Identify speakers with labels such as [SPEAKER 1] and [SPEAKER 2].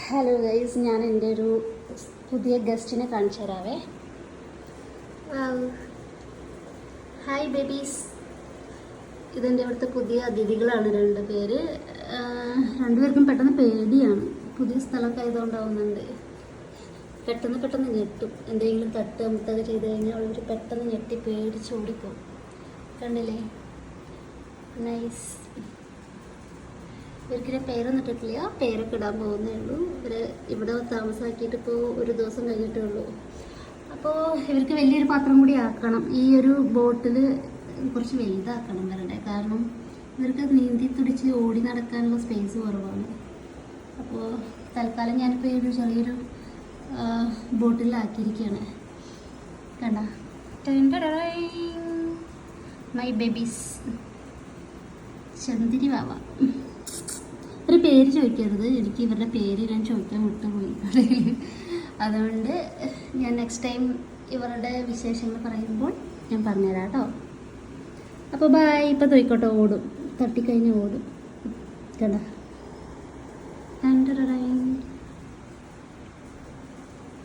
[SPEAKER 1] Hello guys, ഞാൻ എൻ്റെ ഒരു പുതിയ ഗസ്റ്റിനെ കാണിച്ചു തരാവേ. ഹായ് ബേബീസ്, ഇതെൻ്റെ ഇവിടുത്തെ പുതിയ അതിഥികളാണ്. രണ്ടുപേർക്കും പെട്ടെന്ന് പേടിയാണ്. പുതിയ സ്ഥലമൊക്കെ ആയതുകൊണ്ടാവുന്നുണ്ട്. പെട്ടെന്ന് ഞെട്ടും. എന്തെങ്കിലും മുത്തൊക്കെ ചെയ്ത് കഴിഞ്ഞാൽ അവർ പെട്ടെന്ന് ഞെട്ടി പേടിച്ച് ഓടിക്കും. കണ്ടില്ലേ? നൈസ്. ഇവർക്കിടെ പേരൊന്നും ഇട്ടിട്ടില്ല, പേരൊക്കെ ഇടാൻ പോകുന്നേ ഉള്ളൂ. ഇവർ ഇവിടെ താമസമാക്കിയിട്ട് ഇപ്പോൾ ഒരു ദിവസം കഴിഞ്ഞിട്ടേ ഉള്ളൂ. അപ്പോൾ ഇവർക്ക് വലിയൊരു പാത്രം കൂടി ആക്കണം. ഈ ഒരു ബോട്ടിൽ കുറച്ച് വലുതാക്കണം ഇവരുടെ, കാരണം ഇവർക്ക് നീന്തി തുടിച്ച് ഓടി നടക്കാനുള്ള സ്പേസ് കുറവാണ്. അപ്പോൾ തൽക്കാലം ഞാനിപ്പോൾ ഈ ഒരു ചെറിയൊരു ബോട്ടിലാക്കിയിരിക്കുകയാണ്. കണ്ട, മൈ ബേബീസ്, ചന്ദിരി വാവ. ഒരു പേര് ചോദിക്കരുത്, എനിക്ക് ഇവരുടെ പേര് ഞാൻ ചോദിക്കാൻ വിട്ടുപോയി. അതുകൊണ്ട് ഞാൻ നെക്സ്റ്റ് ടൈം ഇവരുടെ വിശേഷങ്ങൾ പറയുമ്പോൾ ഞാൻ പറഞ്ഞുതരാം കേട്ടോ. അപ്പോൾ ബൈ. ഇപ്പം തോയിക്കോട്ടെ, ഓടും, തട്ടിക്കഴിഞ്ഞ് ഓടും. കണ്ട.